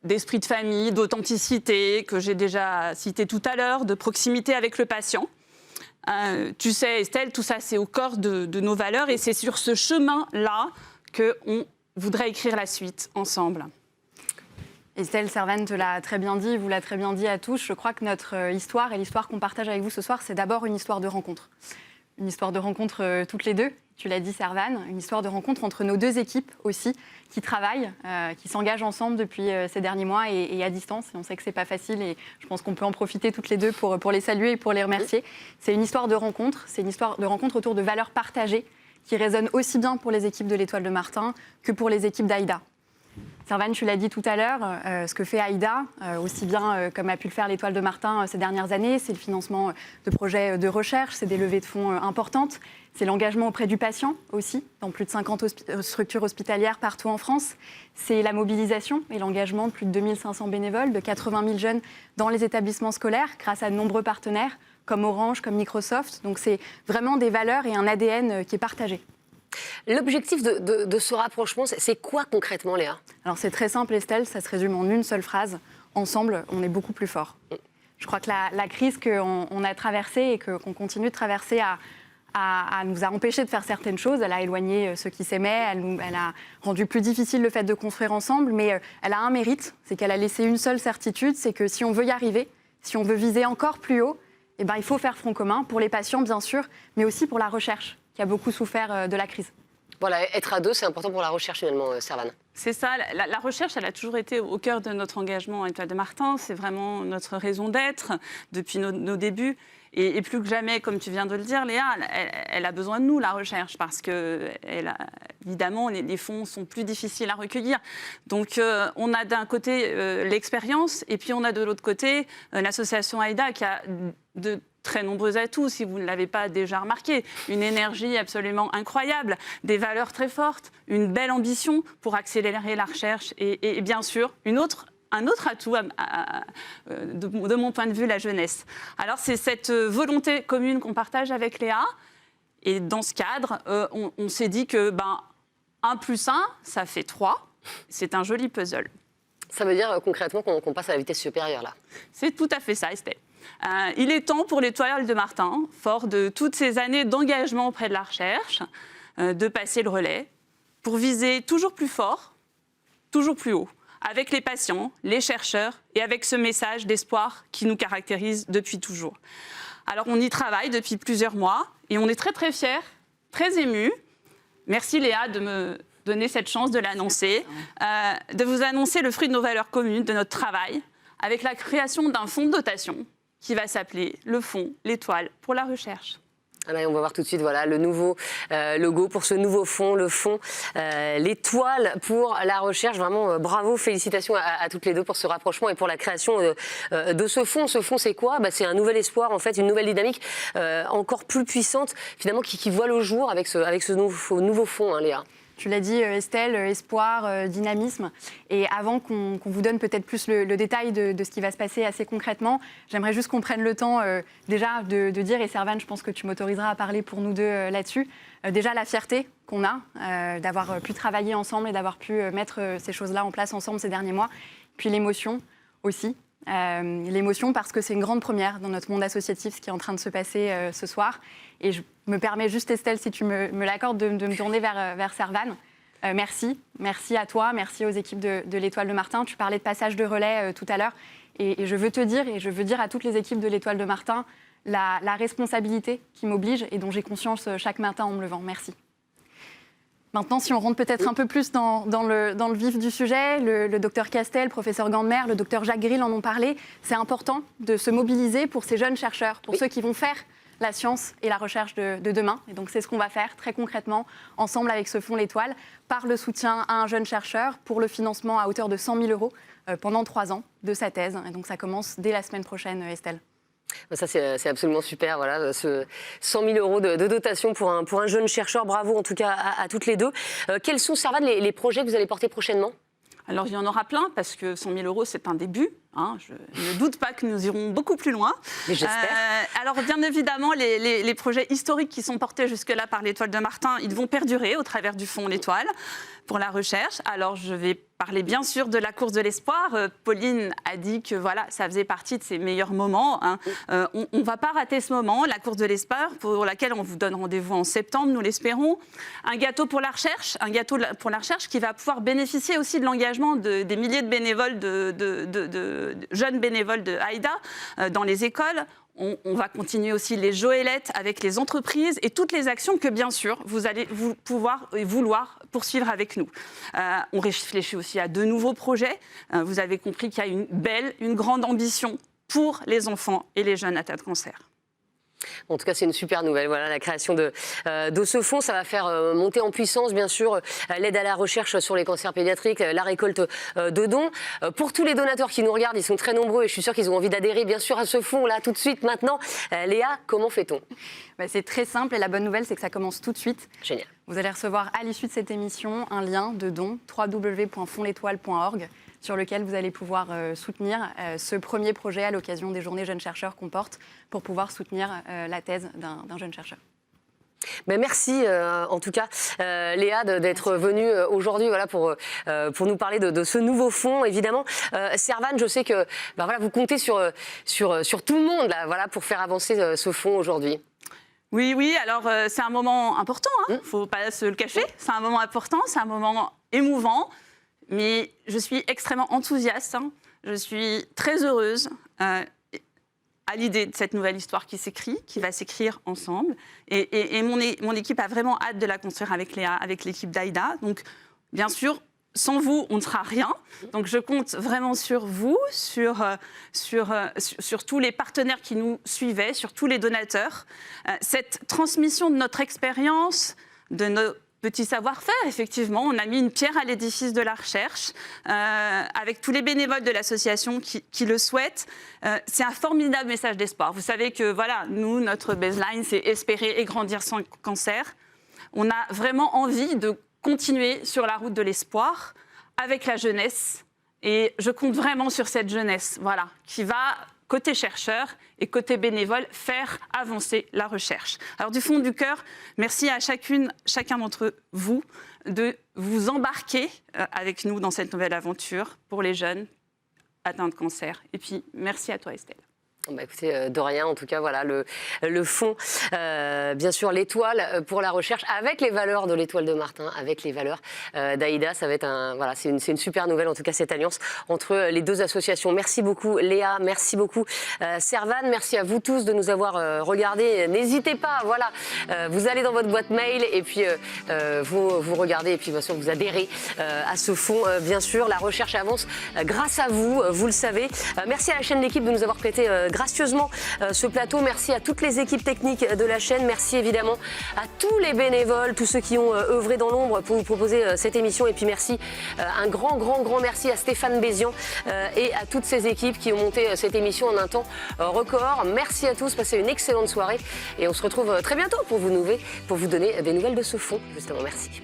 d'esprit de famille, d'authenticité, que j'ai déjà cité tout à l'heure, de proximité avec le patient. Tu sais, Estelle, tout ça, c'est au corps de nos valeurs. Et c'est sur ce chemin-là qu'on voudrait écrire la suite ensemble. Estelle, Servane te l'a très bien dit, vous l'a très bien dit à tous. Je crois que notre histoire et l'histoire qu'on partage avec vous ce soir, c'est d'abord une histoire de rencontre. Une histoire de rencontre toutes les deux, tu l'as dit Servane, une histoire de rencontre entre nos deux équipes aussi, qui travaillent, qui s'engagent ensemble depuis ces derniers mois et à distance. Et on sait que c'est pas facile et je pense qu'on peut en profiter toutes les deux pour les saluer et pour les remercier. C'est une histoire de rencontre, c'est une histoire de rencontre autour de valeurs partagées qui résonnent aussi bien pour les équipes de l'Étoile de Martin que pour les équipes d'Aïda. Servane, tu l'as dit tout à l'heure, ce que fait Aïda, aussi bien comme a pu le faire l'Étoile de Martin ces dernières années, c'est le financement de projets de recherche, c'est des levées de fonds importantes, c'est l'engagement auprès du patient aussi, dans plus de 50 structures hospitalières partout en France, c'est la mobilisation et l'engagement de plus de 2500 bénévoles, de 80 000 jeunes dans les établissements scolaires, grâce à de nombreux partenaires, comme Orange, comme Microsoft. Donc c'est vraiment des valeurs et un ADN qui est partagé. L'objectif de ce rapprochement, c'est quoi concrètement, Léa ? Alors c'est très simple, Estelle, ça se résume en une seule phrase. Ensemble, on est beaucoup plus fort. Je crois que la crise qu'on a traversée et qu'on continue de traverser nous a empêchés de faire certaines choses. Elle a éloigné ceux qui s'aimaient, elle a rendu plus difficile le fait de construire ensemble, mais elle a un mérite, c'est qu'elle a laissé une seule certitude, c'est que si on veut y arriver, si on veut viser encore plus haut, eh ben, il faut faire front commun pour les patients, bien sûr, mais aussi pour la recherche, qui a beaucoup souffert de la crise. Voilà, être à deux, c'est important pour la recherche finalement, Servane. C'est ça, la recherche, elle a toujours été au cœur de notre engagement à l'Étoile de Martin. C'est vraiment notre raison d'être depuis nos débuts. Et plus que jamais, comme tu viens de le dire, Léa, elle a besoin de nous, la recherche, parce que évidemment, les fonds sont plus difficiles à recueillir. Donc, on a d'un côté l'expérience, et puis on a de l'autre côté l'association Aïda, qui a de très nombreux atouts, si vous ne l'avez pas déjà remarqué. Une énergie absolument incroyable, des valeurs très fortes, une belle ambition pour accélérer la recherche et bien sûr, un autre atout, de mon point de vue, la jeunesse. Alors, c'est cette volonté commune qu'on partage avec Léa. Et dans ce cadre, on s'est dit que 1 plus 1, ça fait 3. C'est un joli puzzle. Ça veut dire concrètement qu'on passe à la vitesse supérieure, là. C'est tout à fait ça, Estelle. Il est temps pour l'Étoile de Martin, fort de toutes ces années d'engagement auprès de la recherche, de passer le relais pour viser toujours plus fort, toujours plus haut, avec les patients, les chercheurs et avec ce message d'espoir qui nous caractérise depuis toujours. Alors on y travaille depuis plusieurs mois et on est très très fiers, très émus. Merci Léa de me donner cette chance de l'annoncer, de vous annoncer le fruit de nos valeurs communes, de notre travail, avec la création d'un fonds de dotation qui va s'appeler le Fonds L'Étoile pour la recherche. Alors, on va voir tout de suite le nouveau logo pour ce nouveau fonds, le fonds L'Étoile pour la recherche. Vraiment, bravo, félicitations à toutes les deux pour ce rapprochement et pour la création de ce fonds. Ce fonds, c'est quoi ? C'est un nouvel espoir, en fait, une nouvelle dynamique encore plus puissante, finalement, qui voit le jour avec ce nouveau fonds, hein, Léa. Tu l'as dit, Estelle, espoir, dynamisme. Et avant qu'on vous donne peut-être plus le détail de ce qui va se passer assez concrètement, j'aimerais juste qu'on prenne le temps déjà de dire, et Servane, je pense que tu m'autoriseras à parler pour nous deux là-dessus, déjà la fierté qu'on a d'avoir pu travailler ensemble et d'avoir pu mettre ces choses-là en place ensemble ces derniers mois. Puis l'émotion aussi. L'émotion parce que c'est une grande première dans notre monde associatif, ce qui est en train de se passer ce soir. Et je me permets juste, Estelle, si tu me l'accordes, de me tourner vers Servane. Merci à toi, merci aux équipes de l'Étoile de Martin. Tu parlais de passage de relais tout à l'heure. Et je veux te dire, et je veux dire à toutes les équipes de l'Étoile de Martin, la responsabilité qui m'oblige et dont j'ai conscience chaque matin en me levant. Merci. Maintenant, si on rentre peut-être un peu plus dans le vif du sujet, le docteur Castel, le professeur Gandmer, le docteur Jacques Grill en ont parlé, c'est important de se mobiliser pour ces jeunes chercheurs, pour ceux qui vont faire la science et la recherche de demain. Et donc, c'est ce qu'on va faire très concrètement, ensemble avec ce fonds L'Étoile, par le soutien à un jeune chercheur pour le financement à hauteur de 100 000 € pendant 3 ans de sa thèse. Et donc, ça commence dès la semaine prochaine, Estelle. Ça, c'est absolument super, voilà, ce 100 000 € de dotation pour un jeune chercheur. Bravo en tout cas à toutes les deux. Quels sont, Servane, les projets que vous allez porter prochainement ? Alors, il y en aura plein, parce que 100 000 €, c'est un début. Je ne doute pas que nous irons beaucoup plus loin. Mais j'espère. Alors, bien évidemment, les projets historiques qui sont portés jusque-là par l'Étoile de Martin, ils vont perdurer au travers du fonds L'Étoile pour la recherche. Alors, je vais parler bien sûr de la course de l'espoir. Pauline a dit que voilà, ça faisait partie de ses meilleurs moments. On ne va pas rater ce moment, la course de l'espoir, pour laquelle on vous donne rendez-vous en septembre, nous l'espérons. Un gâteau pour la recherche qui va pouvoir bénéficier aussi de l'engagement des milliers de bénévoles, de jeunes bénévoles de AIDA dans les écoles. On va continuer aussi les Joëlettes avec les entreprises et toutes les actions que, bien sûr, vous allez pouvoir et vouloir poursuivre avec nous. On réfléchit aussi à de nouveaux projets. Vous avez compris qu'il y a une grande ambition pour les enfants et les jeunes atteints de cancer. En tout cas, c'est une super nouvelle. Voilà, la création de ce fonds, ça va faire monter en puissance, bien sûr, l'aide à la recherche sur les cancers pédiatriques, la récolte de dons. Pour tous les donateurs qui nous regardent, ils sont très nombreux et je suis sûre qu'ils ont envie d'adhérer, bien sûr, à ce fonds, là, tout de suite, maintenant. Léa, comment fait-on ? C'est très simple et la bonne nouvelle, c'est que ça commence tout de suite. Génial. Vous allez recevoir à l'issue de cette émission un lien de don, www.fondsletoile.org, sur lequel vous allez pouvoir soutenir ce premier projet à l'occasion des Journées Jeunes Chercheurs qu'on porte pour pouvoir soutenir la thèse d'un jeune chercheur. Ben merci en tout cas Léa d'être venue aujourd'hui voilà, pour nous parler de ce nouveau fonds évidemment. Servane, je sais que voilà, vous comptez sur tout le monde là, voilà, pour faire avancer ce fonds aujourd'hui. Oui, alors c'est un moment important, il ne faut pas se le cacher, c'est un moment important, c'est un moment émouvant. Mais je suis extrêmement enthousiaste, je suis très heureuse à l'idée de cette nouvelle histoire qui s'écrit, qui va s'écrire ensemble. Et mon équipe a vraiment hâte de la construire avec Léa, avec l'équipe d'AIDA. Donc, bien sûr, sans vous, on ne sera rien. Donc, je compte vraiment sur vous, sur tous les partenaires qui nous suivaient, sur tous les donateurs. Cette transmission de notre expérience, de nos petit savoir-faire, effectivement. On a mis une pierre à l'édifice de la recherche avec tous les bénévoles de l'association qui le souhaitent. C'est un formidable message d'espoir. Vous savez que voilà, nous, notre baseline, c'est espérer et grandir sans cancer. On a vraiment envie de continuer sur la route de l'espoir avec la jeunesse. Et je compte vraiment sur cette jeunesse, voilà, qui va, côté chercheur et côté bénévole, faire avancer la recherche. Alors du fond du cœur, merci à chacun d'entre vous de vous embarquer avec nous dans cette nouvelle aventure pour les jeunes atteints de cancer. Et puis merci à toi Estelle. Bah écoutez, de rien, en tout cas, voilà, le fonds, bien sûr, l'Étoile pour la recherche, avec les valeurs de l'Étoile de Martin, avec les valeurs d'AIDA, ça va être voilà, c'est une super nouvelle, en tout cas, cette alliance entre les deux associations. Merci beaucoup, Léa, merci beaucoup, Servane, merci à vous tous de nous avoir regardés. N'hésitez pas, voilà, vous allez dans votre boîte mail et puis vous regardez et puis, bien sûr, vous adhérez à ce fonds, bien sûr. La recherche avance grâce à vous, vous le savez. Merci à la chaîne L'Équipe de nous avoir prêté gracieusement ce plateau. Merci à toutes les équipes techniques de la chaîne. Merci évidemment à tous les bénévoles, tous ceux qui ont œuvré dans l'ombre pour vous proposer cette émission. Et puis merci, un grand merci à Stéphane Bézian et à toutes ces équipes qui ont monté cette émission en un temps record. Merci à tous, passez une excellente soirée et on se retrouve très bientôt pour vous donner des nouvelles de ce fonds. Justement, merci.